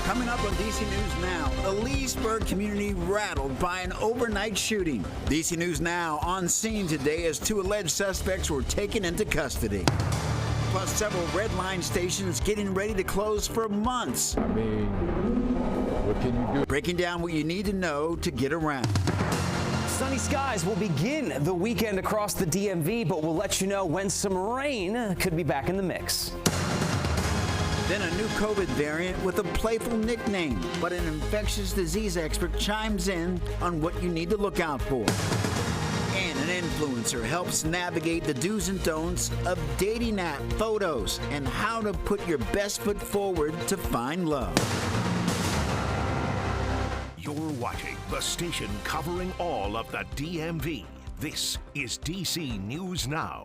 Coming up on DC News Now, the Leesburg community rattled by an overnight shooting. DC News Now on scene today as 2 alleged suspects were taken into custody. Plus several red line stations getting ready to close for months. I mean, what can you do? Breaking down what you need to know to get around. Sunny skies will begin the weekend across the DMV, but we'll let you know when some rain could be back in the mix. Then a new COVID variant with a playful nickname, but an infectious disease expert chimes in on what you need to look out for. And an influencer helps navigate the do's and don'ts of dating app photos and how to put your best foot forward to find love. You're watching the station covering all of the DMV. This is DC News Now.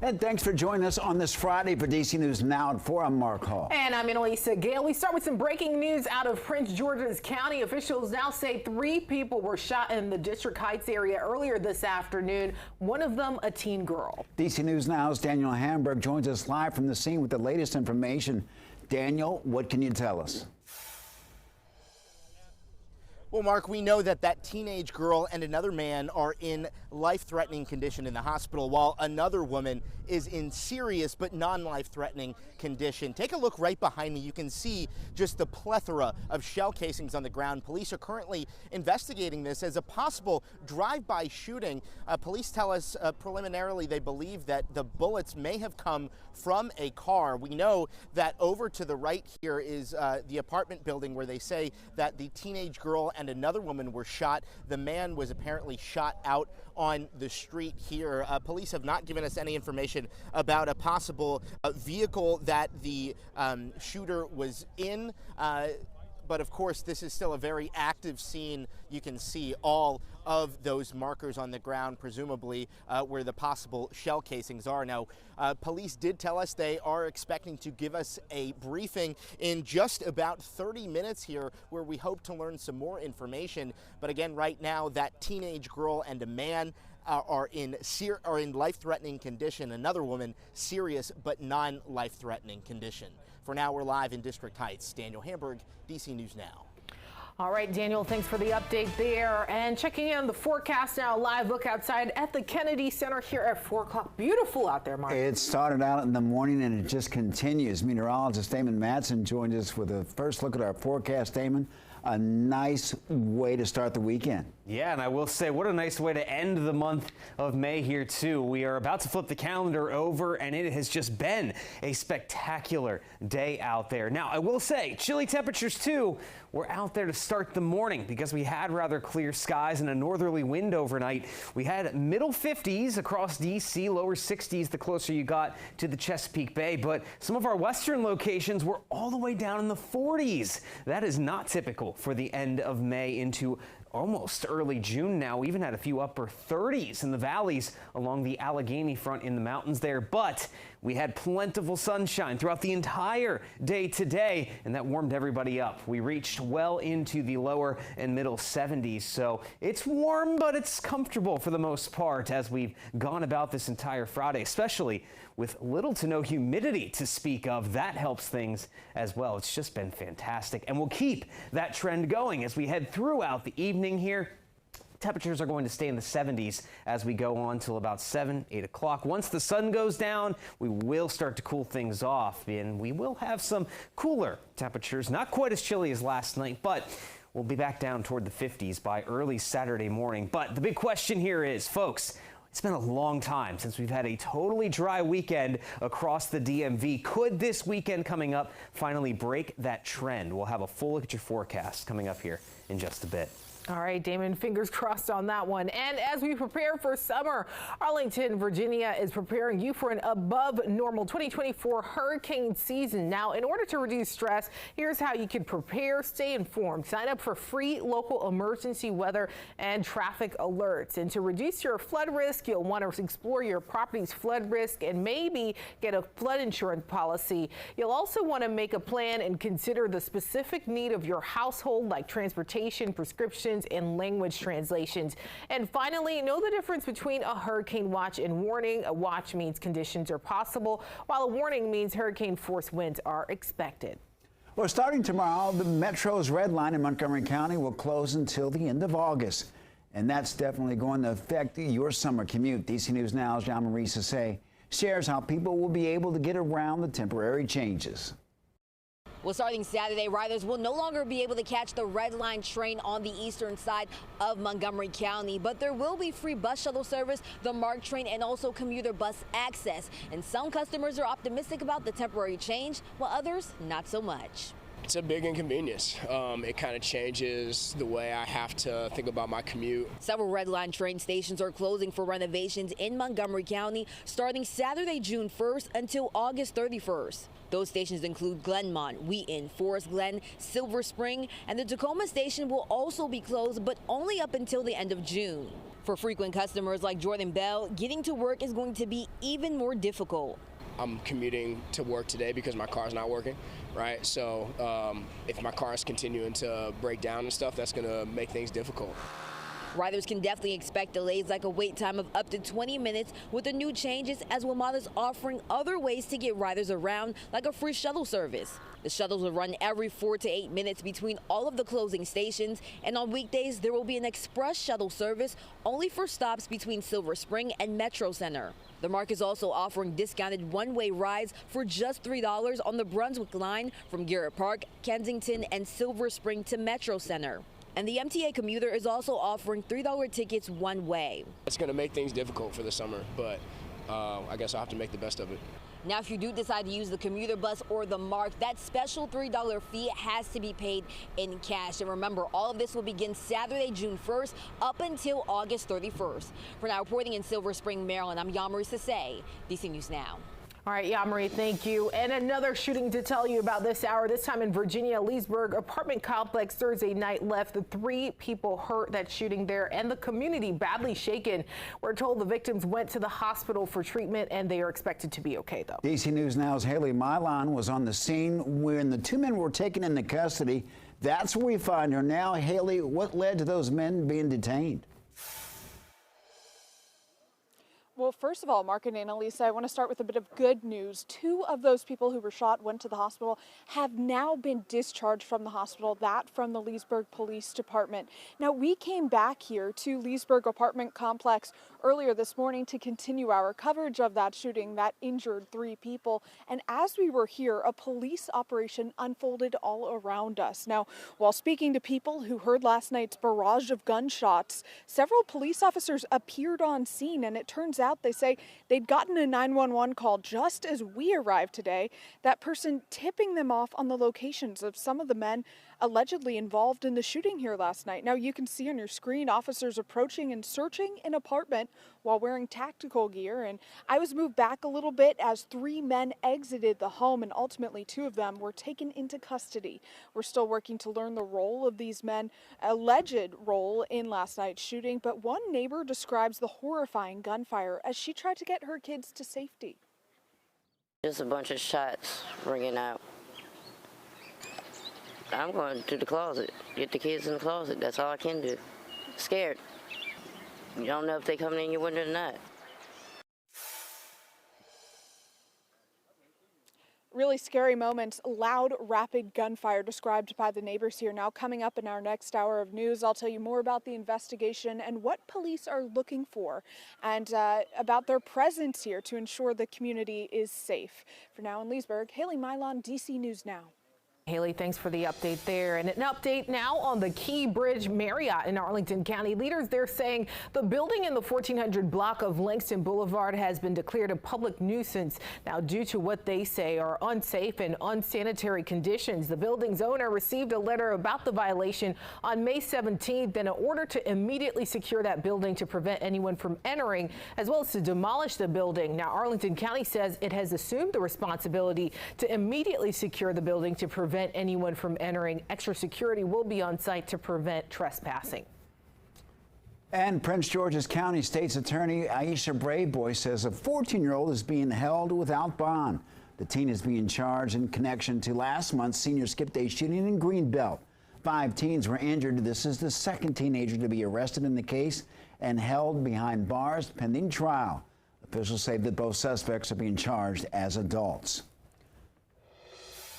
And thanks for joining us on this Friday for DC News Now at 4. I'm Mark Hall. And I'm Annalisa Gale. We start with some breaking news out of Prince George's County. Officials now say 3 people were shot in the District Heights area earlier this afternoon, one of them a teen girl. DC News Now's Daniel Hamburg joins us live from the scene with the latest information. Daniel, what can you tell us? Well, Mark, we know that teenage girl and another man are in life-threatening condition in the hospital, while another woman is in serious but non-life-threatening condition. Take a look right behind me. You can see just the plethora of shell casings on the ground. Police are currently investigating this as a possible drive-by shooting. Police tell us preliminarily they believe that the bullets may have come from a car. We know that over to the right here is the apartment building where they say that the teenage girl and another woman were shot. The man was apparently shot out on the street here. Police have not given us any information about a possible vehicle that the shooter was in. But of course, this is still a very active scene. You can see all of those markers on the ground, presumably where the possible shell casings are. Now, police did tell us they are expecting to give us a briefing in just about 30 minutes here, where we hope to learn some more information. But again, right now, that teenage girl and a man are in life-threatening condition. Another woman, serious but non-life-threatening condition. For now, we're live in District Heights. Daniel Hamburg, DC News Now. All right, Daniel, thanks for the update there. And checking in the forecast now, live look outside at the Kennedy Center here at 4 o'clock. Beautiful out there, Mark. It started out in the morning and it just continues. Meteorologist Damon Madsen joins us with a first look at our forecast. Damon, a nice way to start the weekend. Yeah, and I will say, what a nice way to end the month of May here, too. We are about to flip the calendar over, and it has just been a spectacular day out there. Now, I will say, chilly temperatures, too, were out there to start the morning because we had rather clear skies and a northerly wind overnight. We had middle 50s across D.C., lower 60s the closer you got to the Chesapeake Bay, but some of our western locations were all the way down in the 40s. That is not typical for the end of May into almost early June now. We even had a few upper 30s in the valleys along the Allegheny front in the mountains there, but we had plentiful sunshine throughout the entire day today, and that warmed everybody up. We reached well into the lower and middle 70s, so it's warm, but it's comfortable for the most part as we've gone about this entire Friday, especially with little to no humidity to speak of. That helps things as well. It's just been fantastic, and we'll keep that trend going as we head throughout the evening here. Temperatures are going to stay in the 70s as we go on till about 7, 8 o'clock. Once the sun goes down, we will start to cool things off, and we will have some cooler temperatures, not quite as chilly as last night, but we'll be back down toward the 50s by early Saturday morning. But the big question here is, folks, it's been a long time since we've had a totally dry weekend across the DMV. Could this weekend coming up finally break that trend? We'll have a full look at your forecast coming up here in just a bit. All right, Damon, fingers crossed on that one. And as we prepare for summer, Arlington, Virginia is preparing you for an above normal 2024 hurricane season. Now, in order to reduce stress, here's how you can prepare, stay informed. Sign up for free local emergency weather and traffic alerts. And to reduce your flood risk, you'll want to explore your property's flood risk and maybe get a flood insurance policy. You'll also want to make a plan and consider the specific need of your household, like transportation, prescriptions, and language translations. And finally, know the difference between a hurricane watch and warning. A watch means conditions are possible, while a warning means hurricane force winds are expected. Well, starting tomorrow, the Metro's Red Line in Montgomery County will close until the end of August. And that's definitely going to affect your summer commute. DC News Now's Jean-Marie Sisse shares how people will be able to get around the temporary changes. Well, starting Saturday, riders will no longer be able to catch the Red Line train on the eastern side of Montgomery County, but there will be free bus shuttle service, the MARC train, and also commuter bus access. And some customers are optimistic about the temporary change, while others not so much. It's a big inconvenience. It kind of changes the way I have to think about my commute. Several Red Line train stations are closing for renovations in Montgomery County starting Saturday, June 1st until August 31st. Those stations include Glenmont, Wheaton, Forest Glen, Silver Spring, and the Tacoma station will also be closed, but only up until the end of June. For frequent customers like Jordan Bell, getting to work is going to be even more difficult. I'm commuting to work today because my car's not working, right? So if my car is continuing to break down and stuff, that's going to make things difficult. Riders can definitely expect delays like a wait time of up to 20 minutes with the new changes, as WMATA is offering other ways to get riders around, like a free shuttle service. The shuttles will run every 4 to 8 minutes between all of the closing stations, and on weekdays there will be an express shuttle service only for stops between Silver Spring and Metro Center. The MARC is also offering discounted one-way rides for just $3 on the Brunswick line from Garrett Park, Kensington, and Silver Spring to Metro Center. And the MTA commuter is also offering $3 tickets one way. It's going to make things difficult for the summer, but I guess I'll have to make the best of it. Now, if you do decide to use the commuter bus or the MARC, that special $3 fee has to be paid in cash. And remember, all of this will begin Saturday, June 1st, up until August 31st. For now, reporting in Silver Spring, Maryland, I'm Jean-Marie Sisse, DC News Now. All right, Jean-Marie, thank you. And another shooting to tell you about this hour, this time in Virginia. Leesburg apartment complex Thursday night left 3 people hurt. That shooting there, and the community badly shaken. We're told the victims went to the hospital for treatment and they are expected to be okay, though. DC News Now's Haley Milan was on the scene when the 2 men were taken into custody. That's where we find her now. Haley, what led to those men being detained? Well, first of all, Mark and Annalisa, I want to start with a bit of good news. 2 of those people who were shot went to the hospital, have now been discharged from the hospital, that from the Leesburg Police Department. Now, we came back here to Leesburg apartment complex earlier this morning to continue our coverage of that shooting that injured 3 people. And as we were here, a police operation unfolded all around us. Now, while speaking to people who heard last night's barrage of gunshots, several police officers appeared on scene, and it turns out they say they'd gotten a 911 call just as we arrived today, that person tipping them off on the locations of some of the men allegedly involved in the shooting here last night. Now, you can see on your screen officers approaching and searching an apartment while wearing tactical gear, and I was moved back a little bit as 3 men exited the home, and ultimately 2 of them were taken into custody. We're still working to learn the role of these men, alleged role in last night's shooting, but one neighbor describes the horrifying gunfire as she tried to get her kids to safety. Just a bunch of shots ringing out. I'm going to the closet, get the kids in the closet. That's all I can do. Scared. You don't know if they're coming in your window or not. Really scary moments, loud, rapid gunfire described by the neighbors here. Now, coming up in our next hour of news, I'll tell you more about the investigation and what police are looking for, and about their presence here to ensure the community is safe. For now in Leesburg, Haley Milan, DC News Now. Haley, thanks for the update there. And an update now on the Key Bridge Marriott in Arlington County. Leaders there saying the building in the 1400 block of Langston Boulevard has been declared a public nuisance now due to what they say are unsafe and unsanitary conditions. The building's owner received a letter about the violation on May 17th and an order to immediately secure that building to prevent anyone from entering, as well as to demolish the building. Now, Arlington County says it has assumed the responsibility to immediately secure the building to prevent anyone from entering. Extra security will be on site to prevent trespassing. And Prince George's County State's Attorney Aisha Braveboy says a 14-year-old is being held without bond. The teen is being charged in connection to last month's senior skip day shooting in Greenbelt. 5 teens were injured. This is the second teenager to be arrested in the case and held behind bars pending trial. Officials say that both suspects are being charged as adults.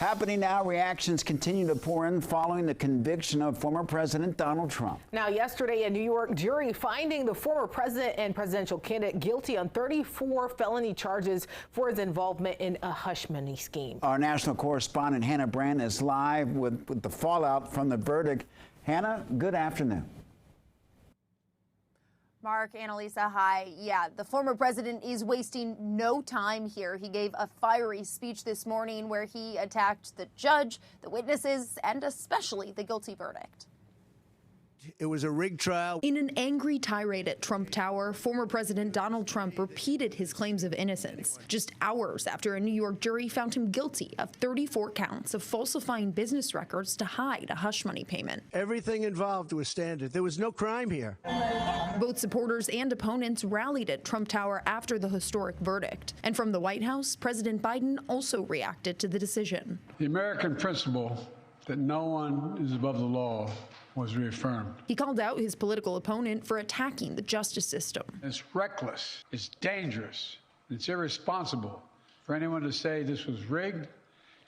Happening now, reactions continue to pour in following the conviction of former President Donald Trump. Now, yesterday, a New York jury finding the former president and presidential candidate guilty on 34 felony charges for his involvement in a hush money scheme. Our national correspondent Hannah Brand is live with the fallout from the verdict. Hannah, good afternoon. Mark, Annalisa, hi. Yeah, the former president is wasting no time here. He gave a fiery speech this morning where he attacked the judge, the witnesses, and especially the guilty verdict. It was a rigged trial. In an angry tirade at Trump Tower, former President Donald Trump repeated his claims of innocence just hours after a New York jury found him guilty of 34 counts of falsifying business records to hide a hush money payment. Everything involved was standard. There was no crime here. Both supporters and opponents rallied at Trump Tower after the historic verdict. And from the White House, President Biden also reacted to the decision. The American principle that no one is above the law was reaffirmed. He called out his political opponent for attacking the justice system. It's reckless, it's dangerous, it's irresponsible for anyone to say this was rigged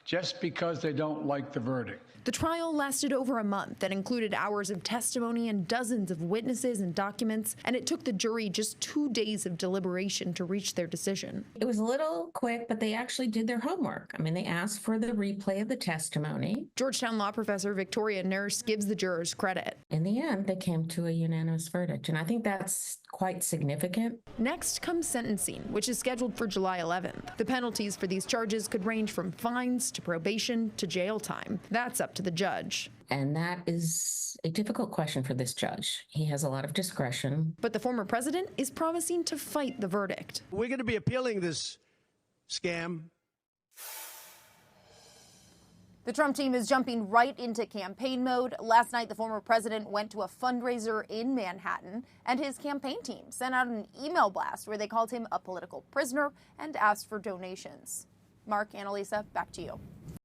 just because they don't like the verdict. The trial lasted over a month and included hours of testimony and dozens of witnesses and documents, and it took the jury just 2 days of deliberation to reach their decision. It was a little quick, but they actually did their homework. I mean, they asked for the replay of the testimony. Georgetown law professor Victoria Nurse gives the jurors credit. In the end, they came to a unanimous verdict, and I think that's quite significant. Next comes sentencing, which is scheduled for July 11th. The penalties for these charges could range from fines to probation to jail time. That's up to the judge. And that is a difficult question for this judge. He has a lot of discretion. But the former president is promising to fight the verdict. We're going to be appealing this scam. The Trump team is jumping right into campaign mode. Last night, the former president went to a fundraiser in Manhattan, and his campaign team sent out an email blast where they called him a political prisoner and asked for donations. Mark, Annalisa, back to you.